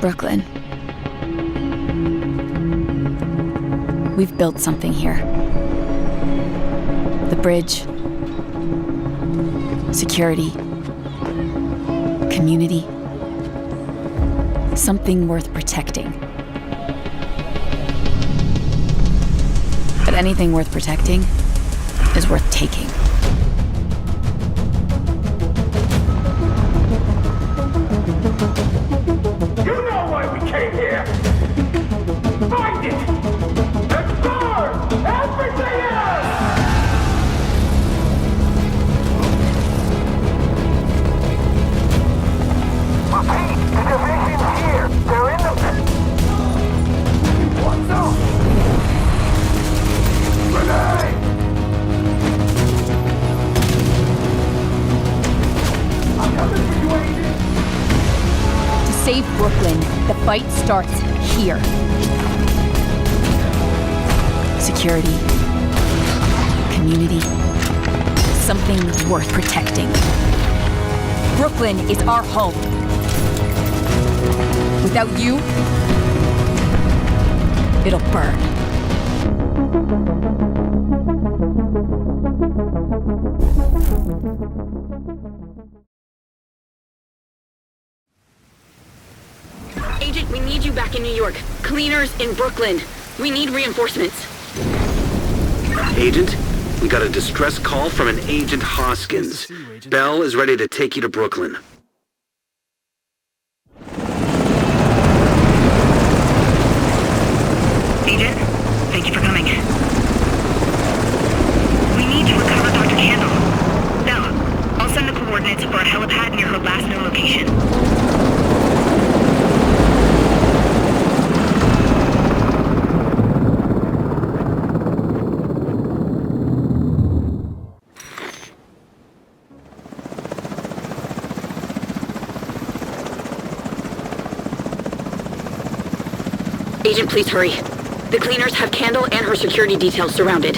Brooklyn. We've built something here. The bridge, security, community. Something worth protecting. But anything worth protecting is worth taking. You know why we came here! Find it! And burn everything else! Repeat, the division's here! They're in the... What's up? Grenade! I'm coming for you, Agent! To save Brooklyn, the fight starts here. Security, community, something worth protecting. Brooklyn is our home. Without you, it'll burn. Agent, we need you back in New York. Cleaners in Brooklyn. We need reinforcements. Agent, we got a distress call from an Agent Hoskins. Bell is ready to take you to Brooklyn. Agent, thank you for coming. We need to recover Dr. Kandel. Bella, I'll send the coordinates for a helipad near her last known location. Agent, please hurry. The cleaners have Kandel and her security details surrounded.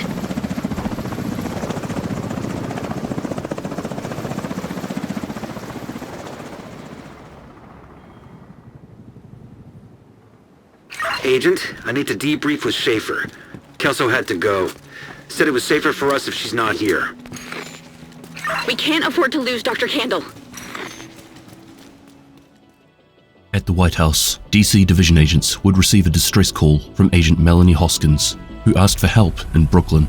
Agent, I need to debrief with Schaefer. Kelso had to go. Said it was safer for us if she's not here. We can't afford to lose Dr. Kandel. At the White House, D.C Division agents would receive a distress call from Agent Melanie Hoskins, who asked for help in Brooklyn.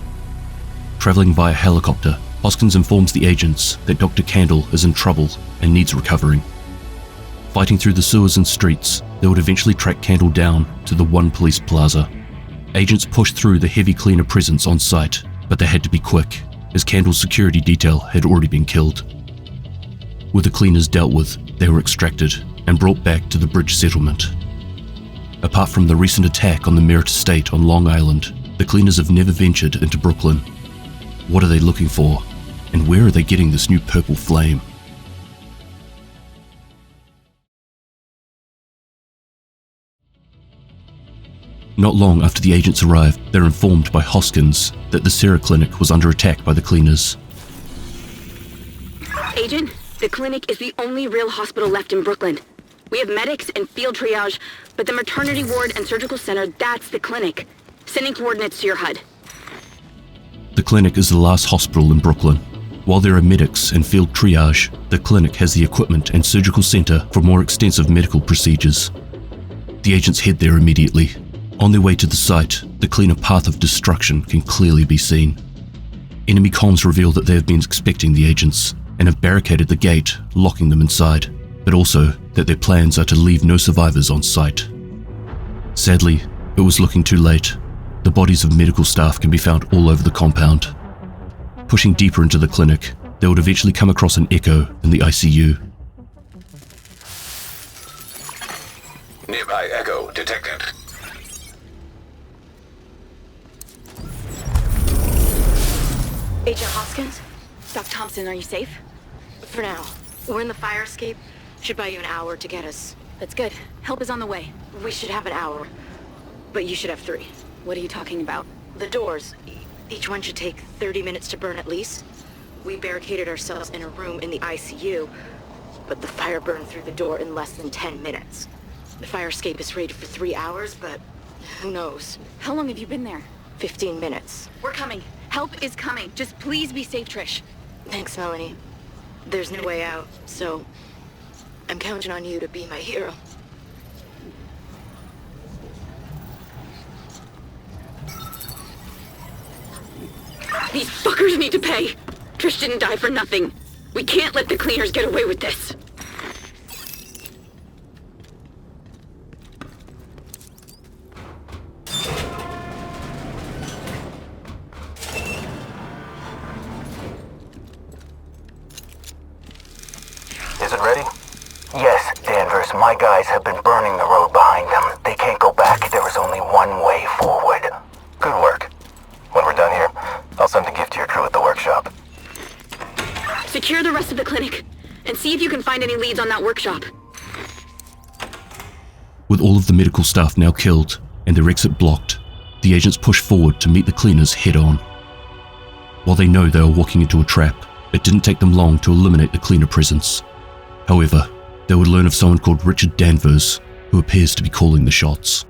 Traveling via helicopter, Hoskins informs the agents that Dr. Kandel is in trouble and needs recovering. Fighting through the sewers and streets, they would eventually track Kandel down to the One Police Plaza. Agents pushed through the heavy cleaner presence on site, but they had to be quick, as Kandel's security detail had already been killed. With the cleaners dealt with, they were extracted and brought back to the bridge settlement. Apart from the recent attack on the Meret Estate on Long Island, the cleaners have never ventured into Brooklyn. What are they looking for? And where are they getting this new purple flame? Not long after the agents arrived, they're informed by Hoskins that the CERA Clinic was under attack by the cleaners. Agent, the clinic is the only real hospital left in Brooklyn. We have medics and field triage, but the maternity ward and surgical center, that's the clinic. Sending coordinates to your HUD. The clinic is the last hospital in Brooklyn. While there are medics and field triage, the clinic has the equipment and surgical center for more extensive medical procedures. The agents head there immediately. On their way to the site, the cleaner path of destruction can clearly be seen. Enemy comms reveal that they have been expecting the agents and have barricaded the gate, locking them inside, but also that their plans are to leave no survivors on site. Sadly, it was looking too late. The bodies of medical staff can be found all over the compound. Pushing deeper into the clinic, they would eventually come across an echo in the ICU. Nearby echo detected. Agent Hoskins? Doc Thompson, are you safe? For now. We're in the fire escape. Should buy you an hour to get us. That's good. Help is on the way. We should have an hour. But you should have 3. What are you talking about? The doors. Each one should take 30 minutes to burn at least. We barricaded ourselves in a room in the ICU, but the fire burned through the door in less than 10 minutes. The fire escape is rated for 3 hours, but who knows? How long have you been there? 15 minutes. We're coming. Help is coming. Just please be safe, Trish. Thanks, Melanie. There's no way out, so I'm counting on you to be my hero. These fuckers need to pay. Trish didn't die for nothing. We can't let the cleaners get away with this. Is it ready? Yes, Danvers. My guys have been burning the road behind them. They can't go back. There is only one way forward. Good work. When we're done here, I'll send a gift to your crew at the workshop. Secure the rest of the clinic, and see if you can find any leads on that workshop. With all of the medical staff now killed and their exit blocked, the agents push forward to meet the cleaners head-on. While they know they are walking into a trap, it didn't take them long to eliminate the cleaner presence. However, they would learn of someone called Richard Danvers, who appears to be calling the shots.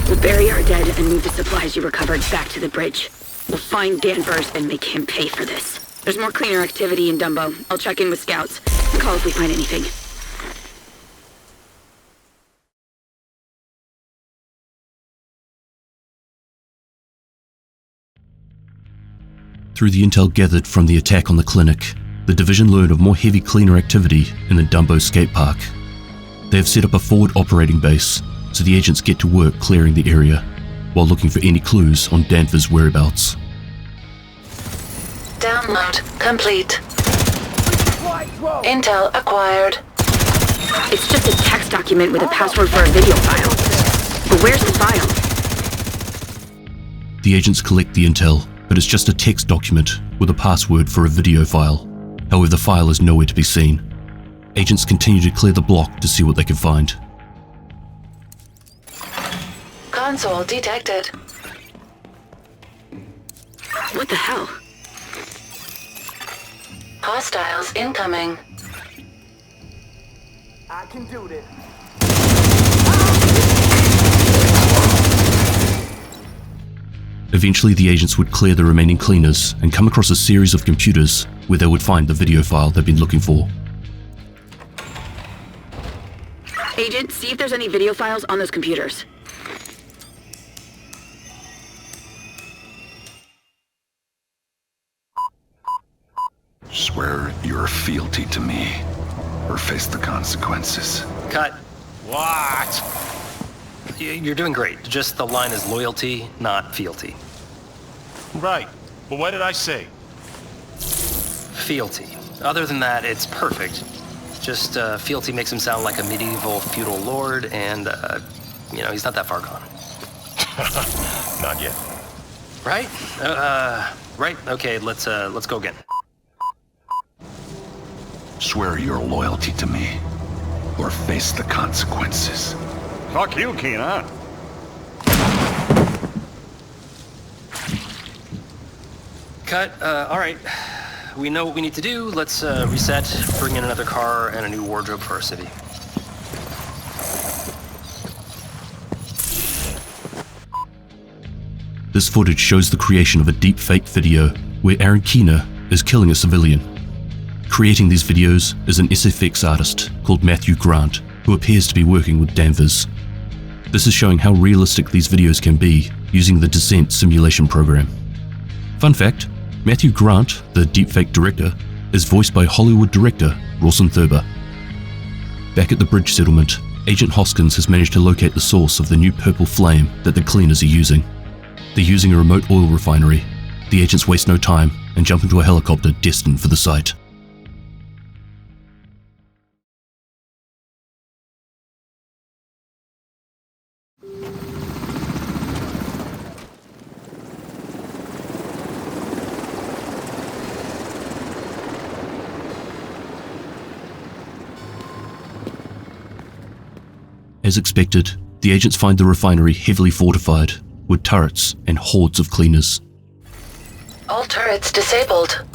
We'll bury our dead and move the supplies you recovered back to the bridge. We'll find Danvers and make him pay for this. There's more cleaner activity in Dumbo. I'll check in with scouts and call if we find anything. Through the intel gathered from the attack on the clinic, the division learned of more heavy cleaner activity in the Dumbo SkatePark. They have set up a forward operating base, so the agents get to work clearing the area, while looking for any clues on Danvers' whereabouts. Download complete. Intel acquired. It's just a text document with a password for a video file. But where's the file? The agents collect the intel, but it's just a text document with a password for a video file. However, the file is nowhere to be seen. Agents continue to clear the block to see what they can find. Console detected. What the hell? Hostiles incoming. I can do this. Eventually, the agents would clear the remaining cleaners and come across a series of computers where they would find the video file they've been looking for. Agent, see if there's any video files on those computers. Swear your fealty to me, or face the consequences. Cut. What? You're doing great. Just the line is loyalty, not fealty. Right. But what did I say? Fealty. Other than that, it's perfect. Just, fealty makes him sound like a medieval feudal lord, and, he's not that far gone. Not yet. Right? Right? Okay, let's go again. Swear your loyalty to me, or face the consequences. Fuck you, Keenan. Cut. Alright. We know what we need to do. Let's, reset, bring in another car, and a new wardrobe for our city. This footage shows the creation of a deepfake video where Aaron Keener is killing a civilian. Creating these videos is an SFX artist called Matthew Grant, who appears to be working with Danvers. This is showing how realistic these videos can be using the Descent simulation program. Fun fact, Matthew Grant, the deepfake director, is voiced by Hollywood director Rawson Thurber. Back at the bridge settlement, Agent Hoskins has managed to locate the source of the new purple flame that the cleaners are using. They're using a remote oil refinery. The agents waste no time and jump into a helicopter destined for the site. As expected, the agents find the refinery heavily fortified, with turrets and hordes of cleaners. All turrets disabled.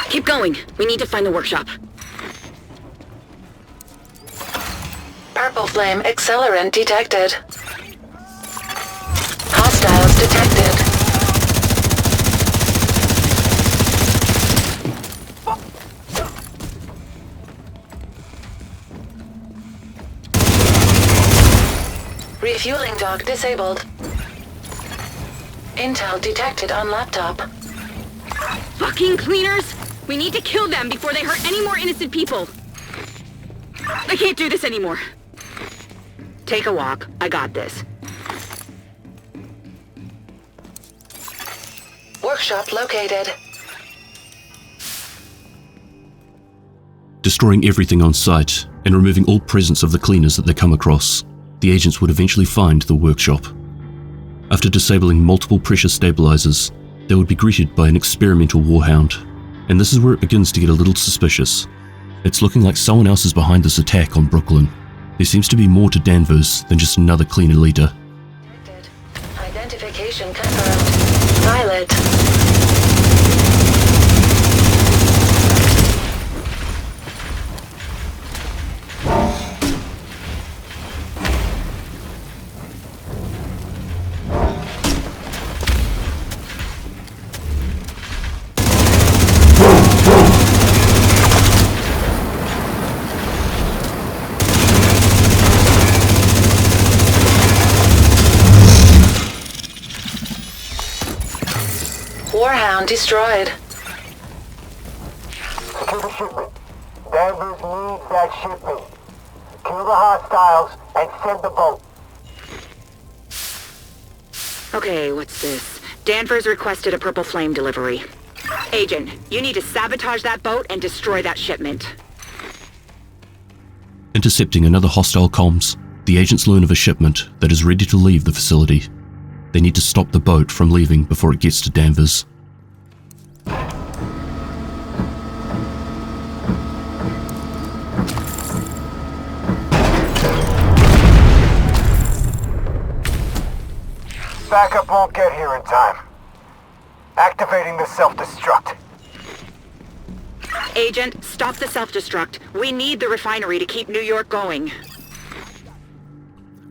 Keep going. We need to find the workshop. Purple flame accelerant detected. Hostiles detected. Refueling dock disabled. Intel detected on laptop. Fucking cleaners! We need to kill them before they hurt any more innocent people. I can't do this anymore. Take a walk. I got this. Workshop located. Destroying everything on site and removing all presence of the cleaners that they come across, the agents would eventually find the workshop. After disabling multiple pressure stabilizers, they would be greeted by an experimental warhound, and this is where it begins to get a little suspicious. It's looking like someone else is behind this attack on Brooklyn. There seems to be more to Danvers than just another cleaner leader. Identification confirmed. Pilot. Warhound destroyed. Secure the shipment. Danvers needs that shipment. Kill the hostiles and send the boat. Okay, what's this? Danvers requested a purple flame delivery. Agent, you need to sabotage that boat and destroy that shipment. Intercepting another hostile comms, the agents learn of a shipment that is ready to leave the facility. They need to stop the boat from leaving before it gets to Danvers. Backup won't get here in time. Activating the self-destruct. Agent, stop the self-destruct. We need the refinery to keep New York going.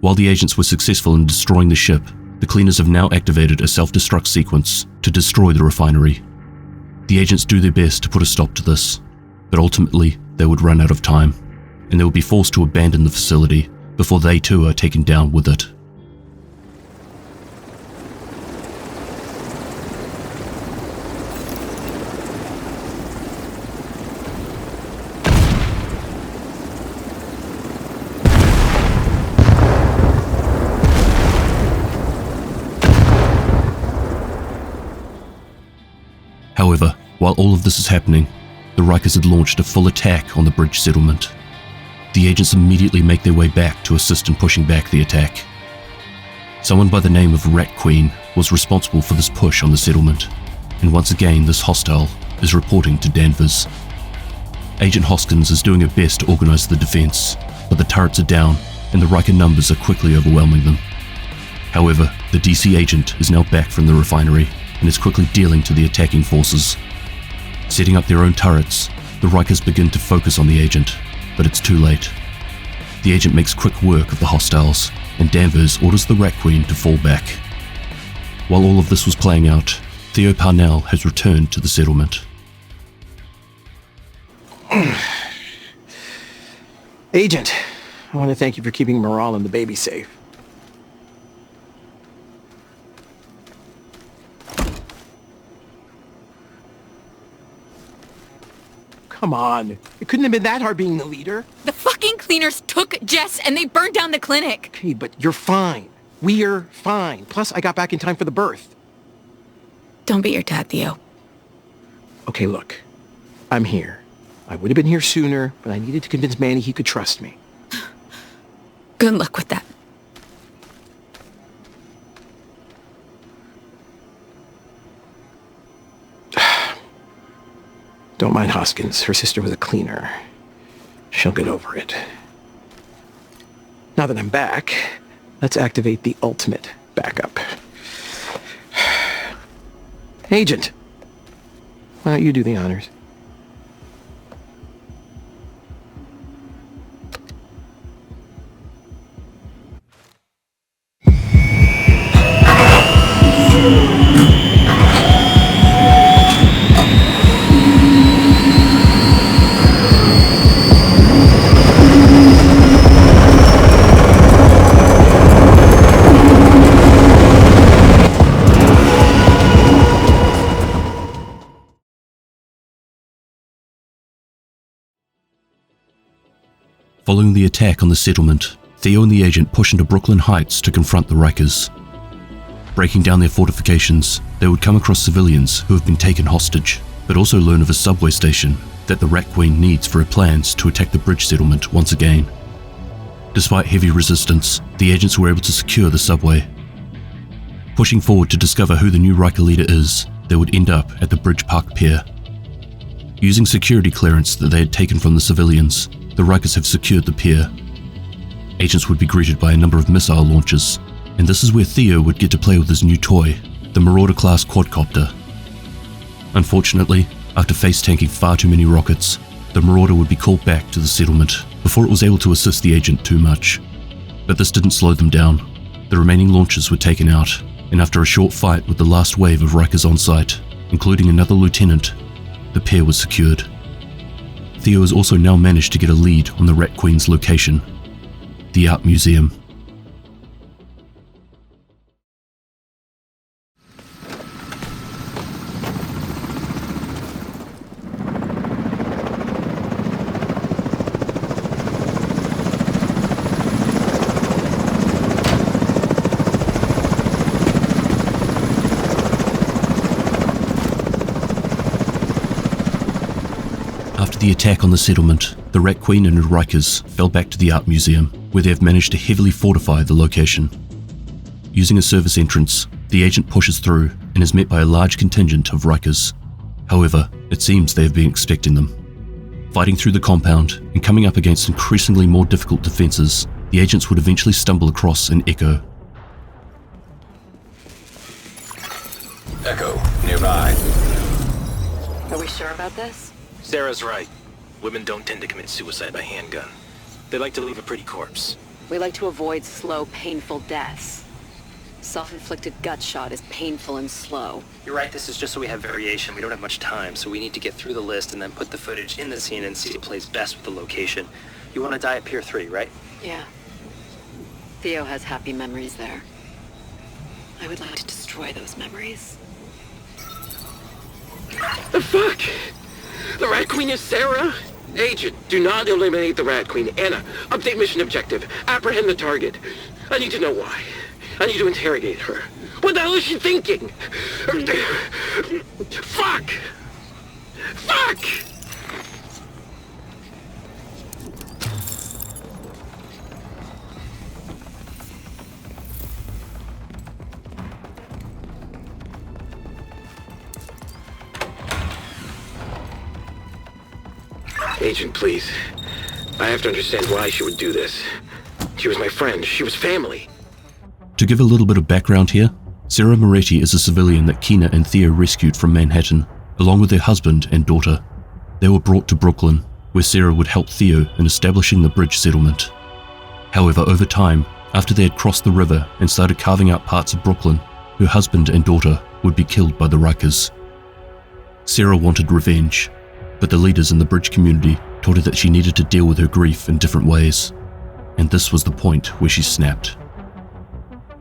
While the agents were successful in destroying the ship, the cleaners have now activated a self-destruct sequence to destroy the refinery. The agents do their best to put a stop to this, but ultimately they would run out of time, and they would be forced to abandon the facility before they too are taken down with it. However, while all of this is happening, the Rikers had launched a full attack on the bridge settlement. The agents immediately make their way back to assist in pushing back the attack. Someone by the name of Rat Queen was responsible for this push on the settlement, and once again this hostile is reporting to Danvers. Agent Hoskins is doing her best to organize the defense, but the turrets are down and the Riker numbers are quickly overwhelming them. However, the DC agent is now back from the refinery and is quickly dealing to the attacking forces. Setting up their own turrets, the Rikers begin to focus on the agent, but it's too late. The agent makes quick work of the hostiles, and Danvers orders the Rat Queen to fall back. While all of this was playing out, Theo Parnell has returned to the settlement. Agent, I want to thank you for keeping Morale and the baby safe. Come on. It couldn't have been that hard being the leader. The fucking cleaners took Jess and they burned down the clinic. Okay, but you're fine. We're fine. Plus, I got back in time for the birth. Don't beat your dad, Theo. Okay, look. I'm here. I would have been here sooner, but I needed to convince Manny he could trust me. Good luck with that. Don't mind Hoskins. Her sister was a cleaner. She'll get over it. Now that I'm back, let's activate the ultimate backup. Agent, Why don't you do the honors? Following the attack on the settlement, Theo and the agent push into Brooklyn Heights to confront the Rikers. Breaking down their fortifications, they would come across civilians who have been taken hostage, but also learn of a subway station that the Rat Queen needs for her plans to attack the bridge settlement once again. Despite heavy resistance, the agents were able to secure the subway. Pushing forward to discover who the new Riker leader is, they would end up at the Bridge Park Pier. Using security clearance that they had taken from the civilians, the Rikers have secured the pier. Agents would be greeted by a number of missile launches, and this is where Theo would get to play with his new toy, the Marauder-class quadcopter. Unfortunately, after face-tanking far too many rockets, the Marauder would be called back to the settlement before it was able to assist the agent too much. But this didn't slow them down. The remaining launches were taken out, and after a short fight with the last wave of Rikers on site, including another lieutenant, the pier was secured. Theo has also now managed to get a lead on the Rat Queen's location, the Art Museum. After the attack on the settlement, the Rat Queen and her Rikers fell back to the Art Museum, where they have managed to heavily fortify the location. Using a service entrance, the agent pushes through and is met by a large contingent of Rikers. However, it seems they have been expecting them. Fighting through the compound and coming up against increasingly more difficult defenses, the agents would eventually stumble across an Echo. Echo, nearby. Are we sure about this? Sarah's right. Women don't tend to commit suicide by handgun. They like to leave a pretty corpse. We like to avoid slow, painful deaths. Self-inflicted gut shot is painful and slow. You're right, this is just so we have variation. We don't have much time, so we need to get through the list and then put the footage in the scene and see what plays best with the location. You want to die at Pier 3, right? Yeah. Theo has happy memories there. I would like to destroy those memories. The fuck? The Rat Queen is Sarah? Agent, do not eliminate the Rat Queen. Anna, update mission objective. Apprehend the target. I need to know why. I need to interrogate her. What the hell is she thinking? Fuck! Fuck! Agent, please. I have to understand why she would do this. She was my friend. She was family. To give a little bit of background here, Sarah Moretti is a civilian that Kina and Theo rescued from Manhattan, along with their husband and daughter. They were brought to Brooklyn, where Sarah would help Theo in establishing the bridge settlement. However, over time, after they had crossed the river and started carving out parts of Brooklyn, her husband and daughter would be killed by the Rikers. Sarah wanted revenge, but the leaders in the bridge community told her that she needed to deal with her grief in different ways, and this was the point where she snapped.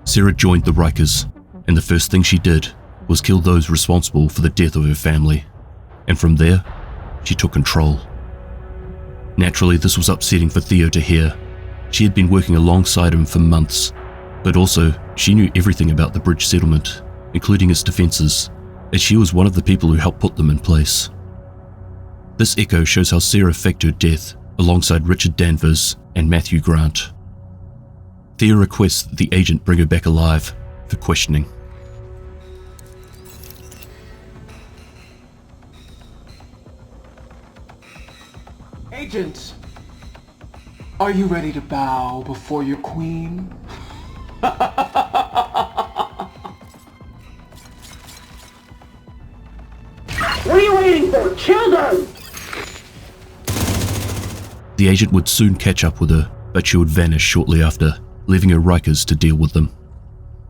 Sarah joined the Rikers, and the first thing she did was kill those responsible for the death of her family, and from there, she took control. Naturally, this was upsetting for Theo to hear. She had been working alongside him for months, but also she knew everything about the bridge settlement, including its defenses, as she was one of the people who helped put them in place. This echo shows how Sarah faked her death alongside Richard Danvers and Matthew Grant. Theo requests that the agent bring her back alive for questioning. Agent, are you ready to bow before your queen? What are you waiting for? Kill them! The agent would soon catch up with her, but she would vanish shortly after, leaving her Rikers to deal with them.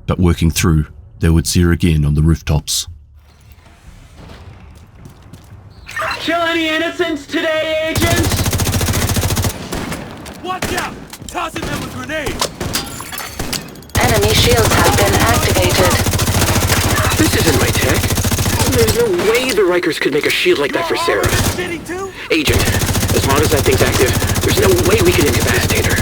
But working through, they would see her again on the rooftops. Kill any innocents today, agents? Watch out! Tossing them with grenades! Enemy shields have been activated. This isn't my tech. There's no way the Rikers could make a shield like that for CERA. Agent, as long as that thing's active, there's no way we can incapacitate her.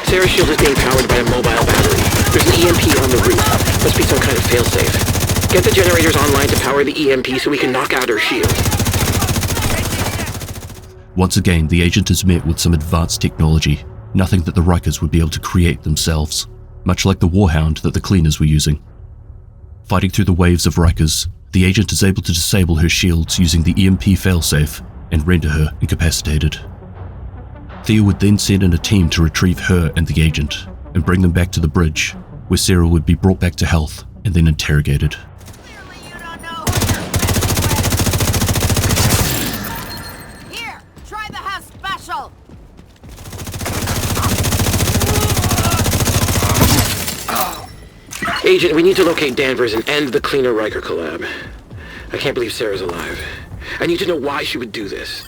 CERA's shield is being powered by a mobile battery. There's an EMP on the roof. Must be some kind of failsafe. Get the generators online to power the EMP so we can knock out her shield. Once again, the agent is met with some advanced technology, nothing that the Rikers would be able to create themselves, much like the Warhound that the cleaners were using. Fighting through the waves of Rikers, the agent is able to disable her shields using the EMP failsafe and render her incapacitated. Theo would then send in a team to retrieve her and the agent and bring them back to the bridge, where CERA would be brought back to health and then interrogated. Here, try the house special. Agent, we need to locate Danvers and end the Cleaner Riker collab. I can't believe Sarah's alive. I need to know why she would do this.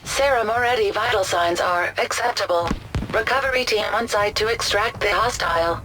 CERA Moretti vital signs are acceptable. Recovery team on site to extract the hostile.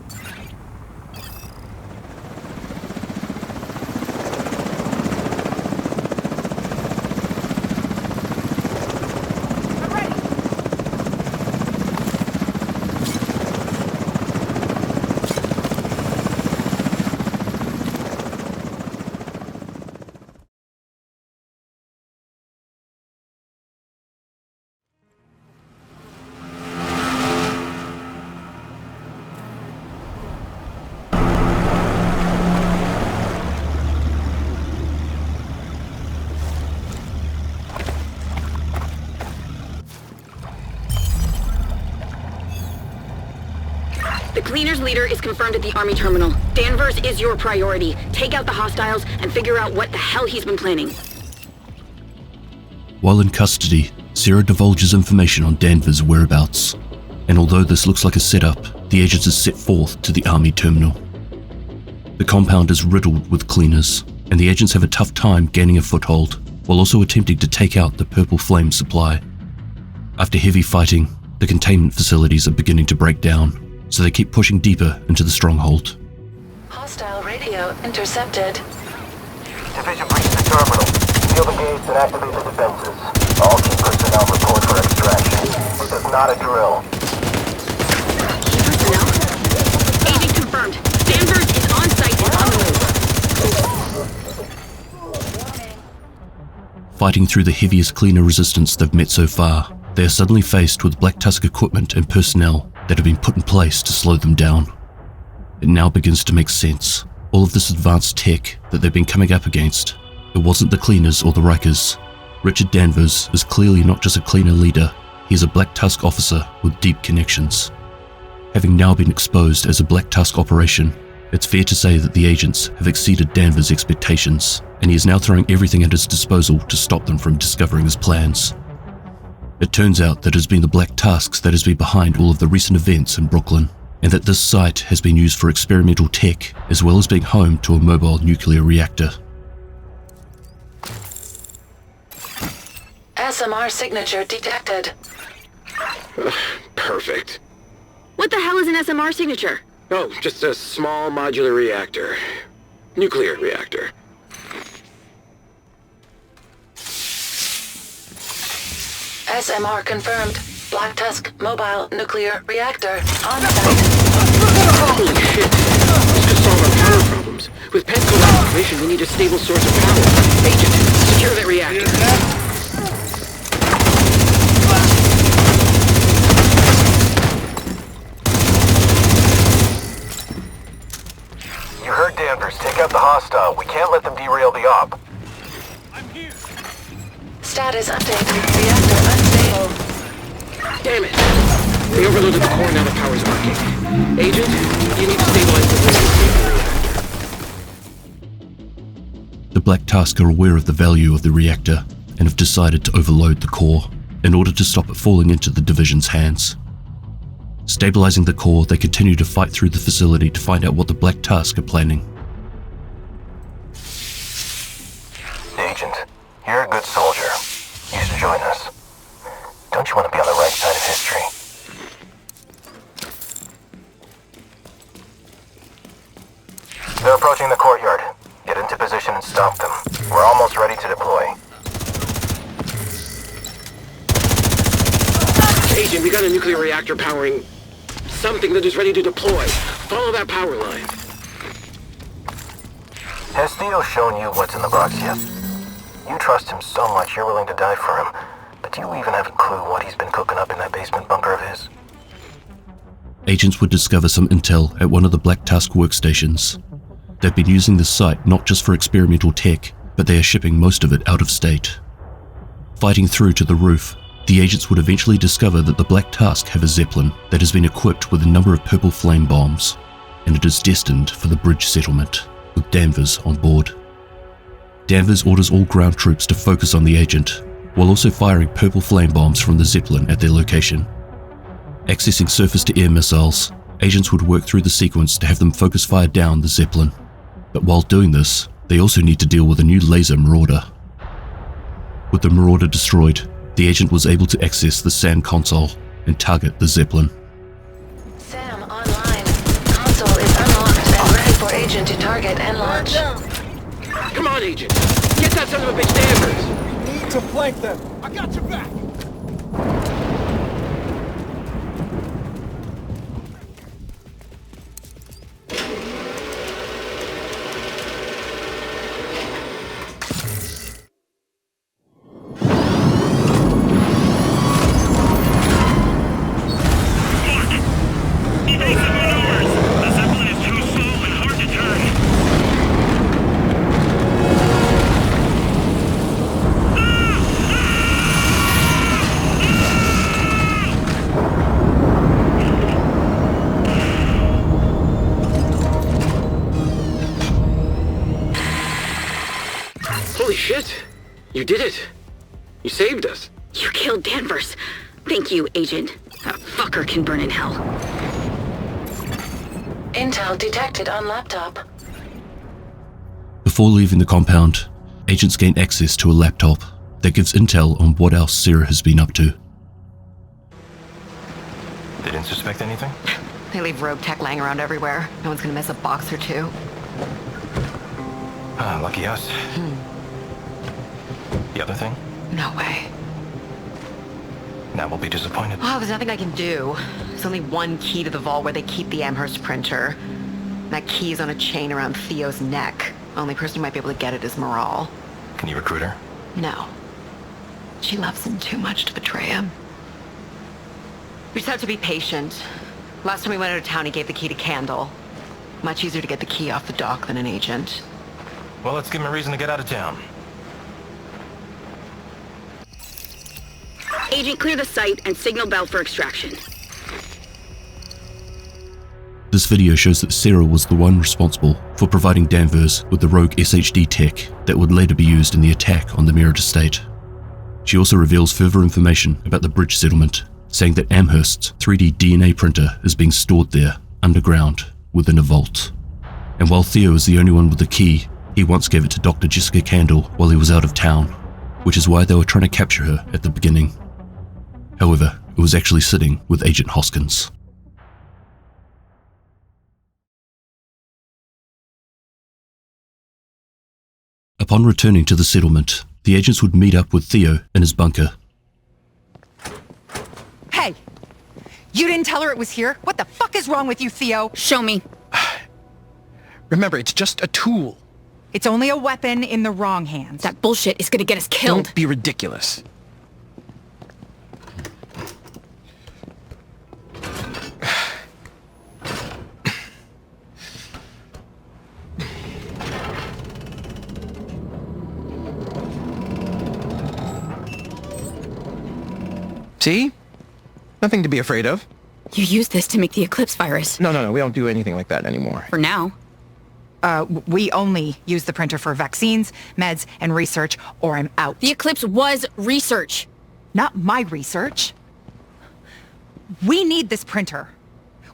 The Cleaner's leader is confirmed at the Army terminal. Danvers is your priority. Take out the hostiles and figure out what the hell he's been planning. While in custody, CERA divulges information on Danvers' whereabouts, and although this looks like a setup, the agent is set forth to the Army terminal. The compound is riddled with cleaners, and the agents have a tough time gaining a foothold, while also attempting to take out the Purple Flame supply. After heavy fighting, the containment facilities are beginning to break down, so they keep pushing deeper into the stronghold. Hostile radio intercepted. Division breach the terminal. Seal the gates and activate the defenses. All key personnel report for extraction. This is not a drill. Key personnel? Agent confirmed. Danvers is on site and on the move. Fighting through the heaviest cleaner resistance they've met so far, they are suddenly faced with Black Tusk equipment and personnel that have been put in place to slow them down. It now begins to make sense. All of this advanced tech that they've been coming up against, it wasn't the cleaners or the Rikers. Richard Danvers is clearly not just a cleaner leader, he is a Black Tusk officer with deep connections. Having now been exposed as a Black Tusk operation, it's fair to say that the agents have exceeded Danvers' expectations, and he is now throwing everything at his disposal to stop them from discovering his plans. It turns out that it has been the Black Tusks that has been behind all of the recent events in Brooklyn, and that this site has been used for experimental tech as well as being home to a mobile nuclear reactor. SMR signature detected. Perfect. What the hell is an SMR signature? Oh, just a small modular reactor. Nuclear reactor. SMR confirmed. Black Tusk mobile nuclear reactor on site. Holy shit! This could solve our power problems. With Penco's activation, we need a stable source of power. Agent, secure that reactor. You heard Danvers. Take out the hostile. We can't let them derail the op. Status update. Reactor unstable. Damn it! They overloaded the core, now the power's working. Agent, you need to stabilize the reactor. The Black Tusk are aware of the value of the reactor and have decided to overload the core in order to stop it falling into the Division's hands. Stabilizing the core, they continue to fight through the facility to find out what the Black Tusk are planning. Agent, you're a good soldier. You should join us. Don't you want to be on the right side of history? They're approaching the courtyard. Get into position and stop them. We're almost ready to deploy. Agent, we got a nuclear reactor powering something that is ready to deploy. Follow that power line. Has Theo shown you what's in the box yet? You trust him so much you're willing to die for him. But do you even have a clue what he's been cooking up in that basement bunker of his? Agents would discover some intel at one of the Black Tusk workstations. They've been using this site not just for experimental tech, but they are shipping most of it out of state. Fighting through to the roof, the agents would eventually discover that the Black Tusk have a Zeppelin that has been equipped with a number of purple flame bombs, and it is destined for the bridge settlement, with Danvers on board. Danvers orders all ground troops to focus on the agent, while also firing purple flame bombs from the Zeppelin at their location. Accessing surface-to-air missiles, agents would work through the sequence to have them focus fire down the Zeppelin. But while doing this, they also need to deal with a new laser marauder. With the marauder destroyed, the agent was able to access the SAM console and target the Zeppelin. SAM online. Console is unlocked and ready for agent to target and launch. Come on, Agent. Get that son of a bitch Danvers. We need to flank them. I got your back. Holy shit! You did it! You saved us! You killed Danvers. Thank you, Agent. That fucker can burn in hell. Intel detected on laptop. Before leaving the compound, agents gain access to a laptop that gives intel on what else CERA has been up to. They didn't suspect anything? They leave rogue tech laying around everywhere. No one's gonna miss a box or two. Ah, lucky us. The other thing? No way. Now we'll be disappointed. Oh, there's nothing I can do. There's only one key to the vault where they keep the Amherst printer. That key is on a chain around Theo's neck. Only person who might be able to get it is Moral. Can you recruit her? No. She loves him too much to betray him. We just have to be patient. Last time we went out of town, he gave the key to Kandel. Much easier to get the key off the dock than an agent. Well, let's give him a reason to get out of town. Agent, clear the site and signal Bell for extraction. This video shows that CERA was the one responsible for providing Danvers with the rogue SHD tech that would later be used in the attack on the Meret Estate. She also reveals further information about the bridge settlement, saying that Amherst's 3D DNA printer is being stored there, underground, within a vault. And while Theo is the only one with the key, he once gave it to Dr. Jessica Kandel while he was out of town, which is why they were trying to capture her at the beginning. However, it was actually sitting with Agent Hoskins. Upon returning to the settlement, the agents would meet up with Theo in his bunker. Hey! You didn't tell her it was here? What the fuck is wrong with you, Theo? Show me. Remember, it's just a tool. It's only a weapon in the wrong hands. That bullshit is gonna get us killed. Don't be ridiculous. See? Nothing to be afraid of. You used this to make the Eclipse virus. No, we don't do anything like that anymore. For now. We only use the printer for vaccines, meds, and research, or I'm out. The Eclipse was research. Not my research. We need this printer.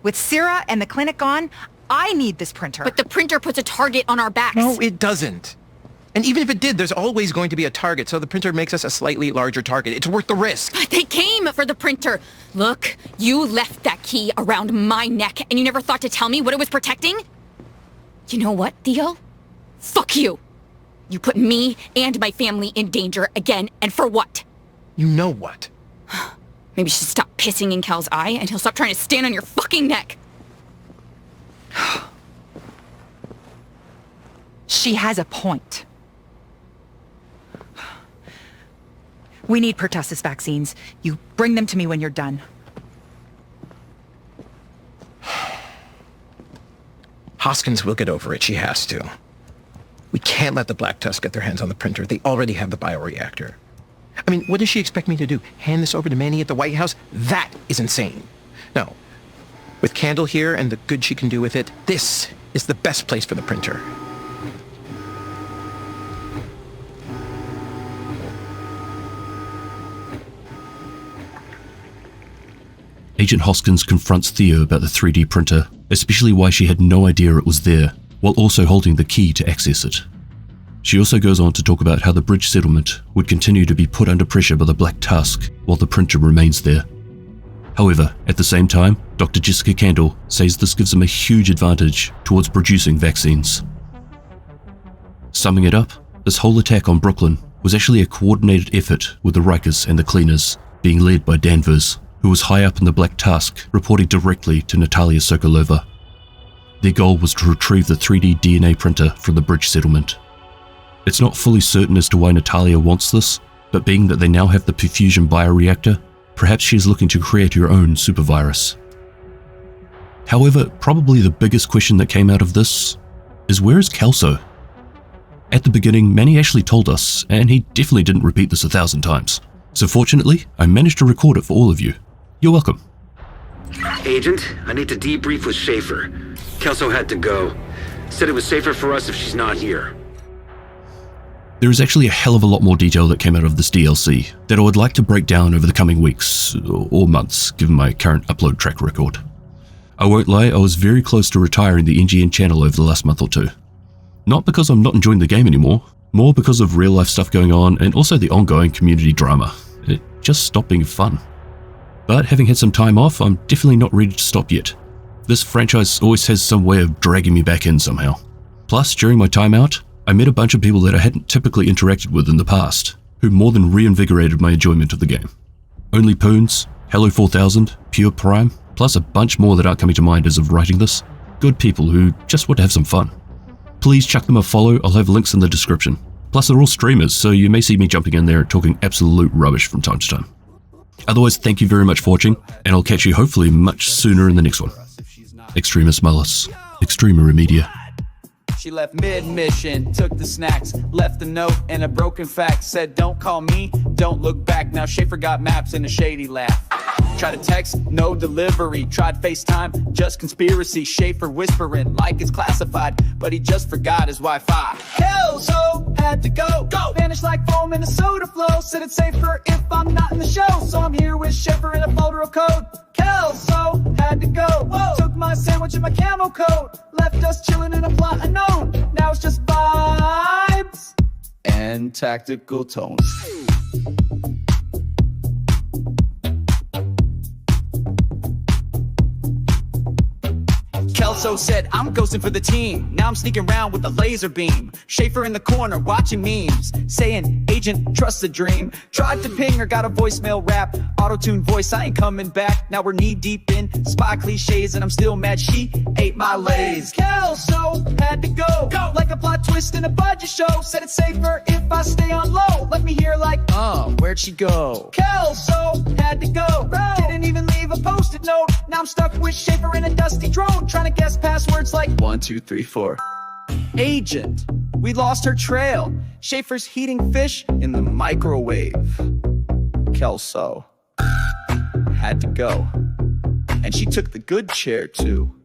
With CERA and the clinic gone, I need this printer. But the printer puts a target on our backs. No, it doesn't. And even if it did, there's always going to be a target, so the printer makes us a slightly larger target. It's worth the risk. But they came for the printer. Look, you left that key around my neck, and you never thought to tell me what it was protecting? You know what, Theo? Fuck you. You put me and my family in danger again, and for what? You know what? Maybe you should stop pissing in Cal's eye, and he'll stop trying to stand on your fucking neck. She has a point. We need pertussis vaccines. You bring them to me when you're done. Hoskins will get over it. She has to. We can't let the Black Tusk get their hands on the printer. They already have the bioreactor. I mean, what does she expect me to do? Hand this over to Manny at the White House? That is insane. No. With Kandel here and the good she can do with it, this is the best place for the printer. Agent Hoskins confronts Theo about the 3D printer, especially why she had no idea it was there, while also holding the key to access it. She also goes on to talk about how the bridge settlement would continue to be put under pressure by the Black Tusk while the printer remains there. However, at the same time, Dr. Jessica Kandel says this gives them a huge advantage towards producing vaccines. Summing it up, this whole attack on Brooklyn was actually a coordinated effort with the Rikers and the Cleaners, being led by Danvers, who was high up in the Black Tusk, reporting directly to Natalia Sokolova. Their goal was to retrieve the 3D DNA printer from the bridge settlement. It's not fully certain as to why Natalia wants this, but being that they now have the perfusion bioreactor, perhaps she is looking to create her own supervirus. However, probably the biggest question that came out of this is, where is Kelso? At the beginning, Manny actually told us, and he definitely didn't repeat this 1,000 times. So fortunately, I managed to record it for all of you. You're welcome. Agent, I need to debrief with Schaefer. Kelso had to go. Said it was safer for us if she's not here. There is actually a hell of a lot more detail that came out of this DLC that I would like to break down over the coming weeks, or months, given my current upload track record. I won't lie, I was very close to retiring the NGN channel over the last month or two. Not because I'm not enjoying the game anymore, more because of real life stuff going on and also the ongoing community drama. It just stopped being fun. But having had some time off, I'm definitely not ready to stop yet. This franchise always has some way of dragging me back in somehow. Plus, during my time out, I met a bunch of people that I hadn't typically interacted with in the past, who more than reinvigorated my enjoyment of the game. Only Poons, Hello 4000, Pure Prime, plus a bunch more that aren't coming to mind as of writing this. Good people who just want to have some fun. Please chuck them a follow, I'll have links in the description. Plus they're all streamers, so you may see me jumping in there and talking absolute rubbish from time to time. Otherwise, thank you very much for watching, and I'll catch you hopefully much sooner in the next one. Extremis Malus, Extrema Media. She left mid-mission, took the snacks, left a note and a broken fax, said don't call me, don't look back. Now Schaefer got maps and a shady laugh. Tried to text, no delivery. Tried FaceTime, just conspiracy. Schaefer whispering like it's classified, but he just forgot his Wi-Fi. Kelso had to go. Vanished like foam in a soda flow. Said it's safer if I'm not in the show, so I'm here with Schaefer in a folder of code. Kelso had to go. Whoa. Took my sandwich and my camo coat. Left us chilling in a plot unknown. Now it's just vibes and tactical tones. Kelso said, I'm ghosting for the team. Now I'm sneaking around with a laser beam. Schaefer in the corner watching memes, saying, Agent, trust the dream. Tried to ping her, got a voicemail rap. Auto-tune voice, I ain't coming back. Now we're knee-deep in spy cliches, and I'm still mad she ate my lays. Kelso had to go. Like a plot twist in a budget show. Said it's safer if I stay on low. Let me hear like, where'd she go? Kelso had to go. Didn't even leave a post-it note. Now I'm stuck with Schaefer in a dusty drone, trying to guess passwords like 1, 2, 3, 4. Agent, we lost her trail. Schaefer's heating fish in the microwave. Kelso had to go. and she took the good chair too.